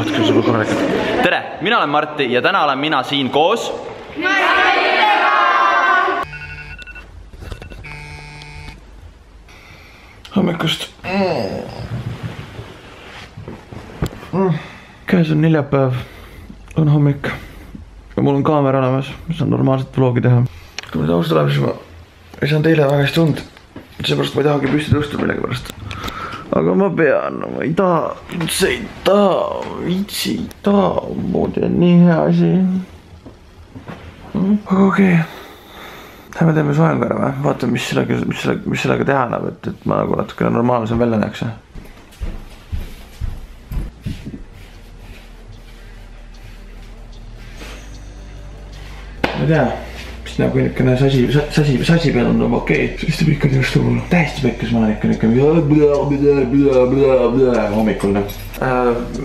natuke sulle korralikult. Tere, mina olen Martti ja täna olen mina siin koos hommikust. Käes on neljapäev, on hommik ja mul on kaamera olemas, mis on normaalselt vlogi teha. Kui nüüd aus tuleb, siis ma ei saanud eile väga hästi tund. Seepärast ma ei tahagi püsti tõusta millegi pärast. Aga ma pean, ma ei taha, see ei taha, viitsi ei taha, moodi on nii hea asi. Aga okei. Lähme teeme soengu ära või? Vaatame, mis sellega teha annab, et ma nagu natukene normaalsem välja näeks. Ma ei tea, mis nagu niisugune sasi peal on okei. Sellist teeb ikka just mul täiesti pekkes ma olen ikka hommikul.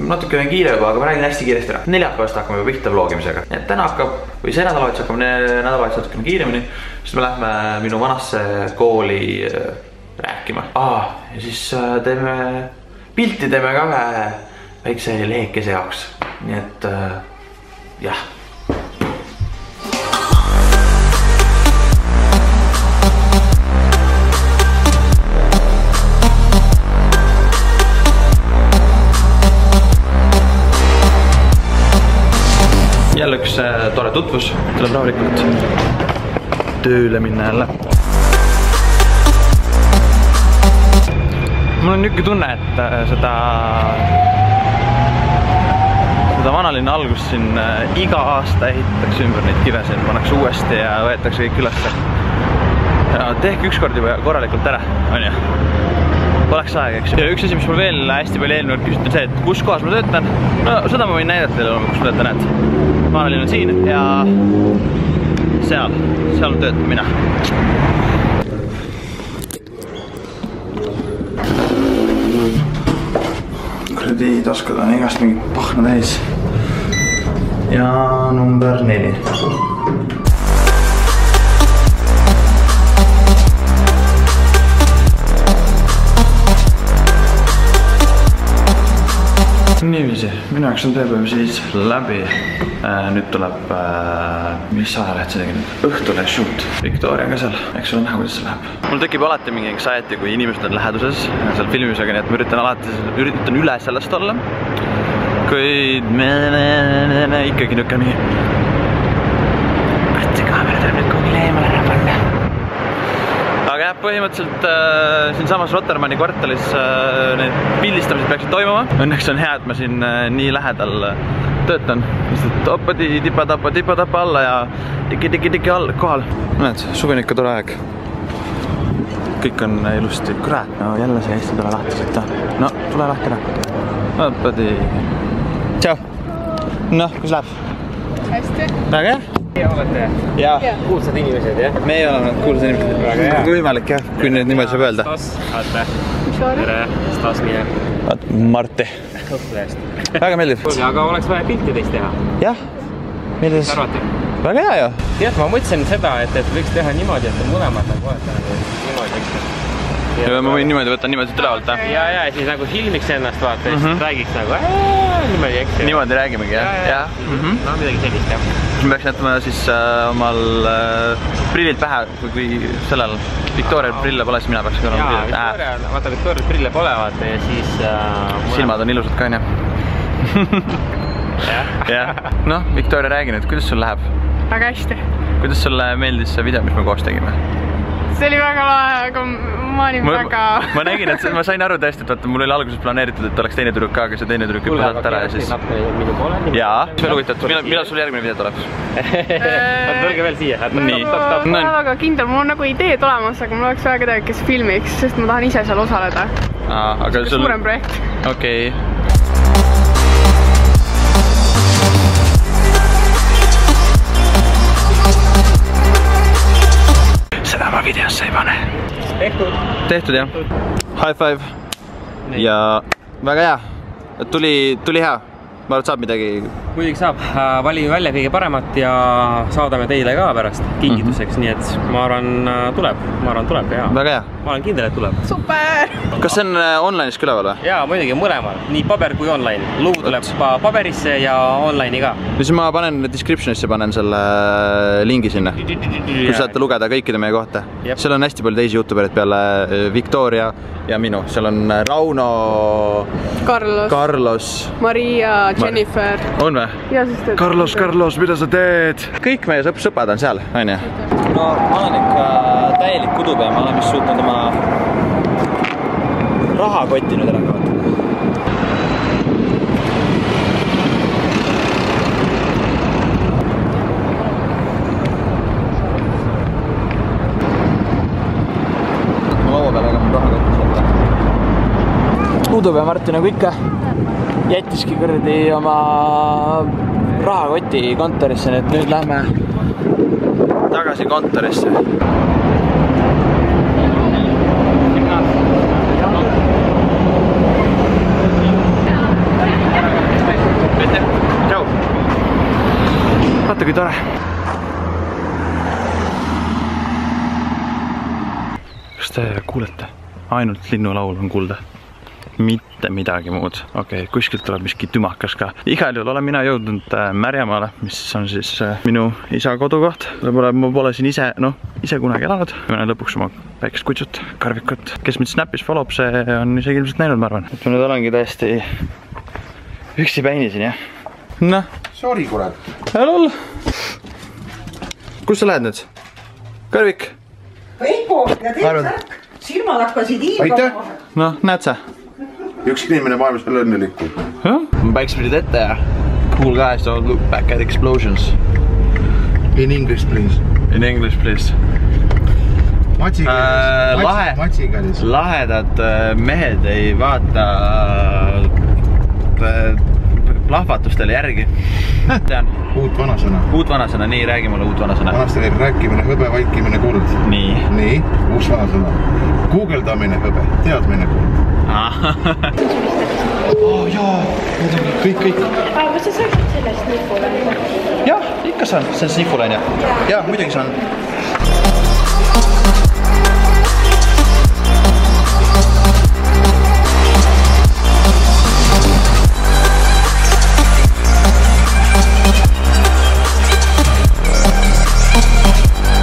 Natukene kiire juba, aga ma räägin hästi kiiresti ära. Neljapäevast hakkame juba pihta vlogimisega. Täna hakkab, või see nädalavahetus hakkame nädalavahetus natukene kiiremini, siis me lähme minu vanasse kooli rääkima. Ja siis teeme pilti teeme ka väikse lehekese jaoks. Nii et jah. Jälle üks tore tutvus, tuleb rahulikult tööle minna jälle. Mul on niisugune tunne, et seda vanalinna algust siin iga aasta ehitatakse ümber neid kive siin, pannakse uuesti ja võetakse kõik ülesse. Ja tehke ükskord juba korralikult ära, on ju? Oleks aeg, eks. Ja üks asi, mis mul veel hästi palju eelmine küsitud on see, et kus kohas ma töötan. No seda ma võin näidata teile, kus ma töötan, et vanalinn on siin ja seal töötan mina. Kuradi taskud on igast mingi pahna täis. Ja number 4. Niiviisi, minu jaoks on tööpäev siis läbi. Nüüd tuleb, mis ajaleht see tegi nüüd? Õhtulehe shoot. Victoria ka seal, eks ole näha, kuidas see läheb. Mul tekib alati mingi anxiety, kui inimesed on läheduses seal filmisega, nii et ma üritan üle sellest olla. Kuid ikkagi niisugune mingi see kaamera tuleb nüüd kuhugile eemale ära panna. Aga jah, põhimõtteliselt siin samas Rotermanni kvartalis need pildistamised peaksid toimuma. Õnneks on hea, et ma siin nii lähedal töötan. Tipa-tapa alla ja tiki all kohal. Näed, suvi on ikka tore aeg. Kõik on ilusti. Kurat, no jälle see Eesti tule lahti siit. No, tule lahti ära. Tšau. Noh, kus läheb? Hästi. Väga hea? Teie olete kuulsad inimesed, jah? Meie oleme kuulsad inimesed. Kui võimalik, jah, kui nüüd niimoodi saab öelda. Stas, vaata. Tere, Stas mine. Martti. Õhtulehest. Väga meeldiv. Aga oleks vaja pilti teist teha? Jah. Meeldis. Väga hea ju. Tead, ma mõtlesin seda, et võiks teha niimoodi, et mõlemad nagu vaata niimoodi. Ja ma võin niimoodi võtta niimoodi ülevalt, jah? Ja, siis nagu filmiks ennast vaata ja siis räägiks nagu niimoodi, eks. Niimoodi räägimegi, jah? No midagi sellist, jah. Me peaks jätma siis omal prillilt pähe, kui sellel Victorial prille pole, siis mina peaks ka olema prillilt. Vaata, Victorial prille pole, vaata ja siis... Silmad on ilusad ka, on jah? Jah. Noh, Victoria, räägi nüüd, kuidas sul läheb? Väga hästi. Kuidas sulle meeldis see video, mis me koos tegime? See oli väga lahe, aga ma olin väga... Ma nägin, et ma sain aru tõesti, et mul oli alguses planeeritud, et oleks teine tüdruk ka, aga see teine tüdruk hüppas alt ära ja siis... Jaa, mis veel huvitatud, millal sul järgmine video tuleb? Tulge veel siia. Ma olen väga kindel, mul on nagu ideed olemas, aga mul oleks väga kedagi, kes filmiks, sest ma tahan ise seal osaleda. Suurem projekt. Okei. Seda ma videosse ei pane. Tehtud jah. High five. Ja väga hea. Tuli hea. ma arvan, et saab midagi. Muidugi saab, valime välja kõige paremat ja saadame teile ka pärast kingituseks, nii et ma arvan tuleb ja väga hea. Ma olen kindel, et tuleb. Super! Kas see on online'is ka üleval või? Jaa, muidugi mõlemal, nii paber kui online. Lugu tuleb paberisse ja online'i ka. Siis ma panen descriptionisse selle lingi sinna, kus saate lugeda kõikide meie kohta. Seal on hästi palju teisi youtuberid peale Victoria ja minu. Seal on Rauno, Carlos, Maria, Jennifer. On või? Carlos, mida sa teed? Kõik meie sõpad on seal, on ju? No, ma olen ikka täielik kudupea, ma olen vist suutnud oma rahakotti nüüd ära kaotada. Ma laua peal, aga mul rahakotti saab. Kudupea Martin nagu ikka jättiski kõrdi oma rahakoti kontorisse, nii et nüüd lähme tagasi kontorisse. Tšau! Vaata kui tore! Kas te kuulete? Ainult linnulaul on kuulda. Mitte midagi muud. Okei, kuskilt tuleb miski tümakas ka. Igal juhul olen mina jõudnud Märjamaale, mis on siis minu isa kodukoht. Ma pole siin ise kunagi elanud. Mõne lõpuks oma väikest kutsut, karvikut. Kes mind snapis followb, see on isegi ilmselt näinud, ma arvan. Et ma nüüd olengi täiesti üksi päini siin, jah? Noh. Sorry, kurat. Hello! Kus sa lähed nüüd? Karvik? Veiko, ja teed särk. Silmad hakkasid hiilgama. Noh, näed sa? Üks inimene maailmas veel õnnelikku. Ma päikspildid ette ja cool guys don't look back at explosions. In English, please. In English, please. Matsikalis. Lahedad mehed ei vaata plahvatustele järgi. Tean. Uut vanasõna. Uut vanasõna, nii, räägi mulle uut vanasõna. Vanasti oli rääkimine hõbe, vaikimine kuld. Nii. Nii, uus vanasõna. Guugeldamine hõbe, teadmine kuld. Jaa, kõik. Kas sa saaksid sellest Snifulaine? Jah, ikka saan, see on Snifulaine. Jaa, muidugi saan.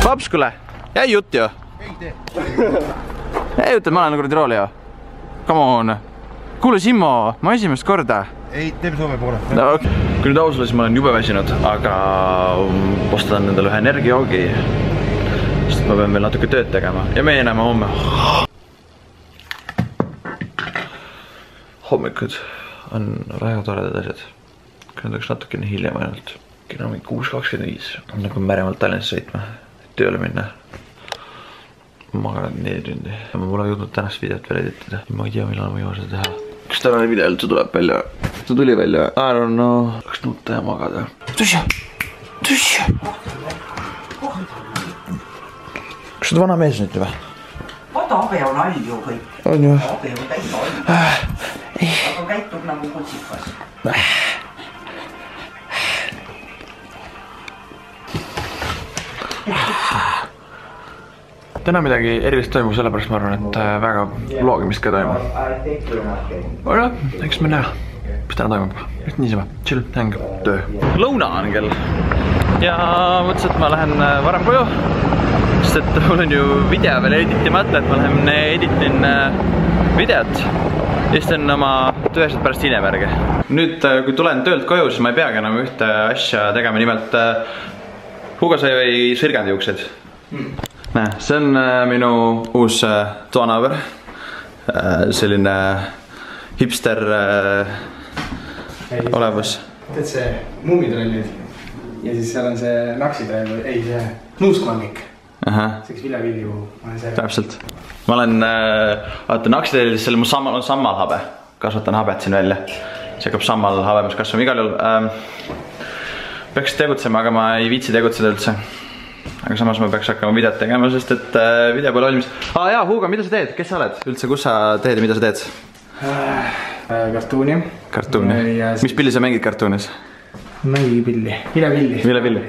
Papskule, jäi jutt ju? Ei jutt, et ma olen kuradi rooli ju. Come on. Kuule Simmo, ma esimest korda. Ei, teeme Soome poole. No, okay. Kui nüüd ausalt, siis ma olen jube väsinud, aga ostan endale ühe energiajoogi. Sest ma pean veel natuke tööd tegema ja meie näeme homme. Hommikud on väga toredad asjad. Kui nüüd oleks natukene hiljem ainult. Kell on 6.25. On nagu Märjamaalt Tallinnasse sõitma. Tööle minna. Ma magan 4 tundi. Ma pole jõudnud tänast videot veel editada. Ma ei tea, millal ma jõuan seda teha. Kas tänane video üldse tuleb välja? Ta tuli välja. I don't know. Läks nutta ja magada. Tüsja! Kas sa oled vana mees nüüd või? Vaata, abe on all ju kõik. On ju? Abe on täis all. Aga käitub nagu kutsikas. Täna midagi erilist toimub, sellepärast ma arvan, et väga vlogimist ka toimub. Aga eks me näe, mis täna toimub. Niisama, chill, häng, töö. Lõuna on kell. Ja mõtlesin, et ma lähen varem koju. Sest et mul on ju video veel editimata, et ma lähen editin videot. Ja siis teen oma töösed pärast hiljem järgi. Nüüd, kui tulen töölt koju, siis ma ei peagi enam ühte asja tegema. Nimelt, Hugo sai või sirgandijuuksed. Näe, see on minu uus toanaaber. Selline hipster olevus. Teed see Muumitrollid ja siis seal on see Naksitroll, ei see Nuuskmannik. Seks viljavilju. Täpselt. Ma olen Naksitrollis, seal on sammalhabe. Kasvatan habet siin välja. See hakkab sammalhabemas kasvama igal juhul. Peaks tegutsema, aga ma ei viitsi tegutseda üldse. Aga samas ma peaks hakkama videot tegema, sest et video pole valmis. Jaa, Hugo, mida sa teed? Kes sa oled? Üldse, kus sa teed ja mida sa teed? Kartuuni. Kartuuni. Mis pilli sa mängid kartuunis? Mängigi pilli. Vilepilli. Vilepilli.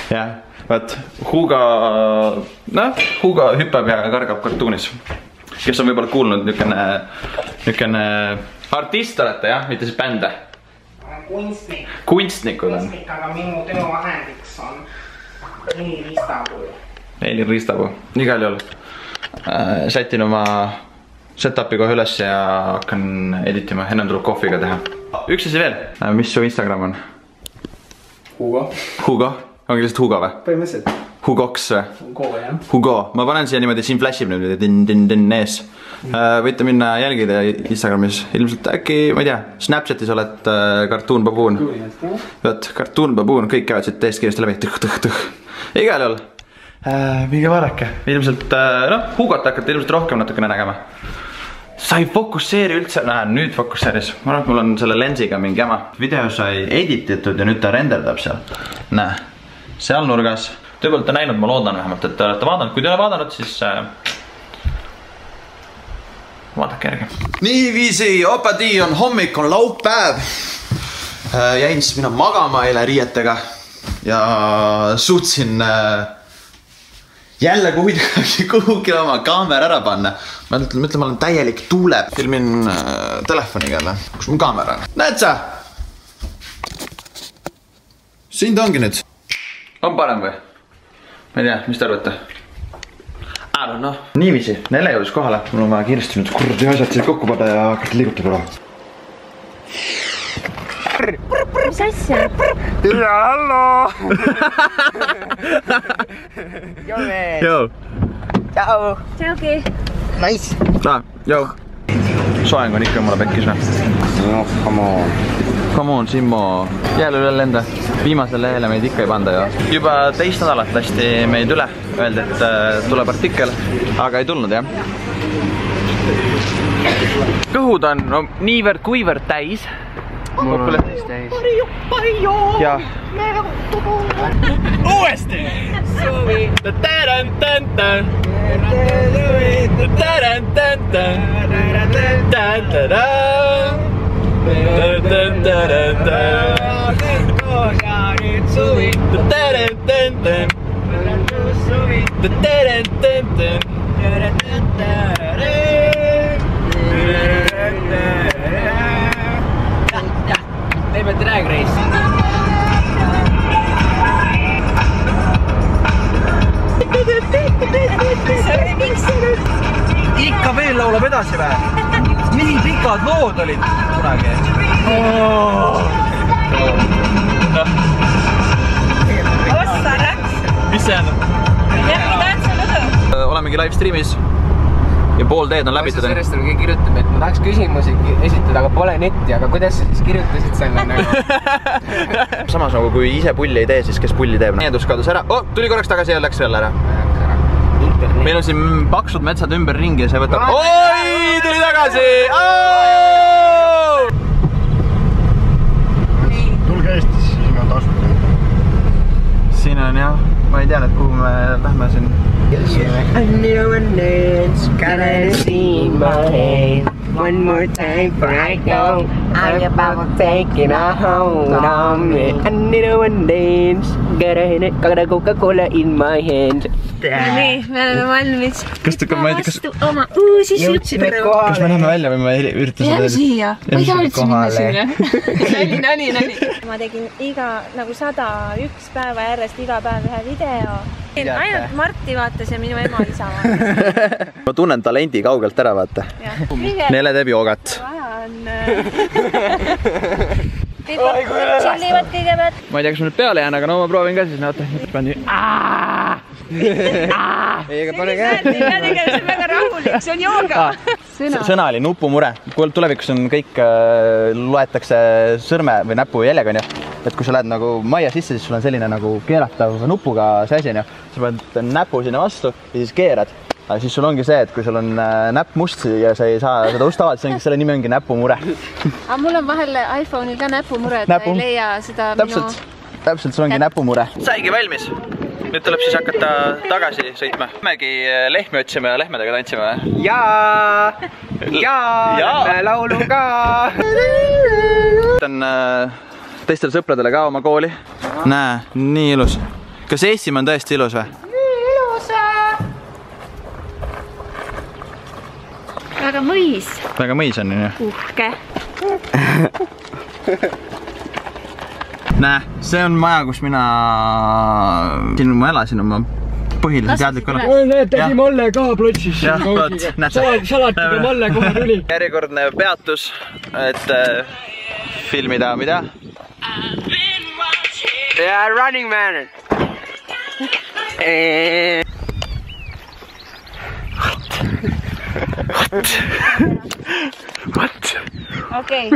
Jah, vaat Hugo hüppab ja kargab kartuunis. Kes on võib-olla kuulnud nükene artist olete, jah? Mitte siis bände? Kunstnik. Kunstnikud on. Kunstnik, aga minu töövahendiks on Eili Ristapuu. Eili Ristapuu. Igal juhul sätin oma setupi kohe üles ja hakkan editima. Ennem tuleb kohviga teha. Üks asi veel. Mis su Instagram on? Hugo. Hugo? Ongi lihtsalt Hugo või? Põhimõtteliselt. Hugoks või? Hugo, jah. Hugo. Ma panen siia niimoodi, siin flashib niimoodi ees. Võite minna jälgida Instagramis. Ilmselt äkki, ma ei tea, Snapchatis oled Cartoon Baboon. Cartoon Baboon, kõik käivad siit teist kiiresti läbi. Igal juhul. Minge vaadake. Ilmselt, Hugot hakkate ilmselt rohkem natukene nägema. Sa ei fokusseeri üldse, nüüd fokusseeris. Ma arvan, et mul on selle lensiga mingi jama. Video sai edititud ja nüüd ta renderdab seal. Näe, seal nurgas. Te olete näinud, ma loodan vähemalt, et te olete vaadanud. Kui te ole vaadanud, siis vaadake järgi. Niiviisi, opadi on hommik, on laupäev. Jäin siis mina magama eile riietega ja suutsin jälle kuhugi oma kaamera ära panna. Ma ütlen, ma olen täielik tuule. Filmin telefoniga jälle. Kus mu kaamera on? Näed sa? Siin ta ongi nüüd. On parem või? Ma ei tea, mis te arvate? Noh, niiviisi. Nele jõudis kohale. Mul on vaja kiiresti nüüd kurdi asjad siia kokku panna ja hakata liigutada üle. Mis asja? Tere, hallo! Joo mees. Joo. Tšau. Tšaugi. Nice. Joo. Soeng on ikka mulle pekkis või? No, Come on, Simmo. Jääl üle lenda. Viimasel lehele meid ikka ei panda ju. Juba teist nädalat lasti meid üle. Öeldi, et tuleb artikkel, aga ei tulnud, jah. Kõhud on niivõrd kuivõrd täis. Mul on täis. Ja. Uuesti! Suvi! Teeme drag race. Ikka veel laulab edasi või? Nii pikad lood olid kunagi. Ossa läks. Mis see on? Järgi tantsunud. Olemegi live streamis ja pool teed on läbitud. Sellest on kõik kirjutab, et ma tahaks küsimusi esitada, aga pole netti, aga kuidas sa siis kirjutasid selle nagu? Samas nagu kui ise pulli ei tee, siis kes pulli teeb? Needus kadus ära. Tuli korraks tagasi ja läks jälle ära. Meil on siin paksud metsad ümber ringi ja see võtab... Oi! Tuli tagasi! Tulge Eestis, siin on tasuta. Siin on jah, ma ei tea nüüd kuhu me lähme siin. Gotta see my hand one more time before I go. I'm about taking a hold on me. I need a one dance. Got a Coca-Cola in my hand. Nii, me oleme valmis. Kas te, ma ei tea, kas... Oma uusi sõpru. Kas me lähme välja või ma üritan Jääme siia. Ma ei tea üldse minna sinna. Nani. Ma tegin nagu 101 päeva järjest iga päev ühe video. Ainult Marti vaatas ja minu ema isa vaatas. Ma tunnen talendi kaugelt ära, vaata. Nele teeb joogat. Vaja on... Chillivad kõigepealt. Ma ei tea, kas ma nüüd peale jään, aga no ma proovin ka siis. Oota, ma nii... Ega pane käed. See on väga rahulik, see on jooga. Sõna oli nupumure. Tulevikus on kõik, loetakse sõrme või näpu jäljega, on ju. Et kui sa lähed nagu majja sisse, siis sul on selline nagu keeratav nupuga see asi, on ju. Sa paned näpu sinna vastu ja siis keerad. Aga siis sul ongi see, et kui sul on näpp must ja sa ei saa seda ust avada, siis selle nimi ongi näpumure. Aga mul on vahel iPhone'il ka näpumure, et ei leia seda minu... Täpselt, sul ongi näpumure. Saigi valmis. nüüd tuleb siis hakata tagasi sõitma. Lähmegi lehmi otsime ja lehmedega tantsime. Jaa, lähme laulu ka. Võtan teistele sõpradele ka oma kooli. Näe, nii ilus. Kas Eestimaa on tõesti ilus või? Nii ilus. Väga mõis. Väga mõis on, nii. Uhke. Näe, see on maja, kus mina ma elasin oma põhilise teadlikuna. Näed, tegi Malle ka plotsis. Salatiga Malle kohe tuli. Järjekordne peatus, et filmida, mida? Yeah, Running Man. What? Okei.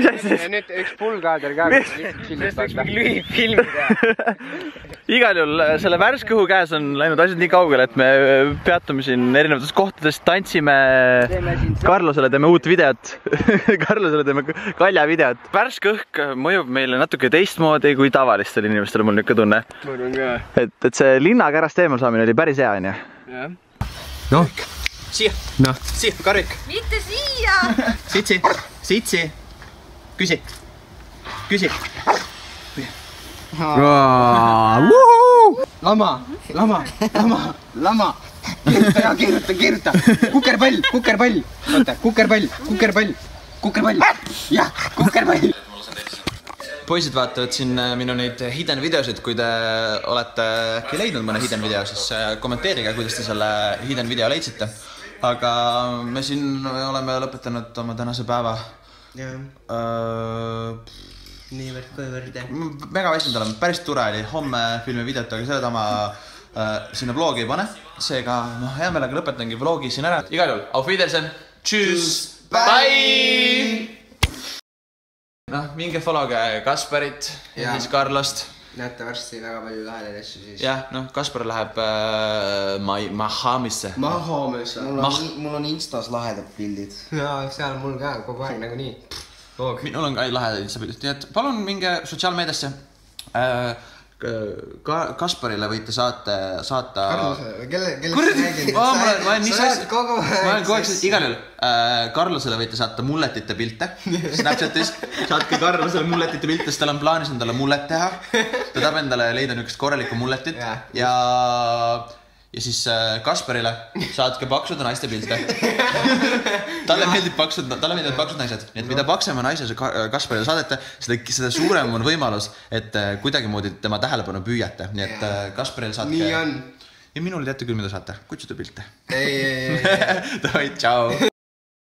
Nüüd üks pulgaader ka. Lühifilmida. Igal juhul selle värske õhu käes on läinud asjad nii kaugele, et me peatume siin erinevates kohtades, tantsime Carlosele, teeme uut videot. Carlosele teeme kaljavideot. Värske õhk mõjub meile natuke teistmoodi kui tavalistel inimestel, mul niisugune tunne. Et see linnakärast eemal saamine oli päris hea, on ju? Noh, siia, Karvik. Mitte siia! Sitsi. Küsi. Lama. Keeruta. Kukerpall. Oota, kukerpall. Jah, kukerpall. Poisid vaatavad siin minu neid hidden videosid, kui te olete äkki leidnud mõne hidden video, siis kommenteerige, kuidas te selle hidden video leidsite. Aga me siin oleme lõpetanud oma tänase päeva. Niivõrd kõivõrd. Mega väsinud oleme, päris tore oli. Homme filmi videot, aga seda ma sinna vlogi ei pane. Seega hea meelega lõpetangi vlogi siin ära. Igal juhul, auf Wiedersehen, tschüss, bye! Minge followge Kasparit ja siis Carlost. Näete varsti väga palju lahedaid asju siis. Jah, Kaspar läheb Mahamisse. Mul on Instas lahedad pildid. Jaa, seal mul ka kogu aeg nagu nii. Minul on ka lahedad Insta-pildid, nii et palun minge sotsiaalmeediasse. Kasparile võite saata... Igal juhul, Carlosele võite saata mulletite pilte Snapchatis. Saatke Carlosele mulletite pilte, sest tal on plaanis endale mullet teha. Ta tahab endale leida niisugust korralikku mulletit. Ja siis Kasparile saatke paksude naiste pilte. Talle meeldib paksud naised. Nii et mida paksema naise Kasparile saadete, seda suurem on võimalus, et kuidagi moodi tema tähelepanu püüate. Nii et Kasparile saatke... Nii on. Ja minul teate küll, mida saate. Kutsuda pilte. Ei. Davai, tšau.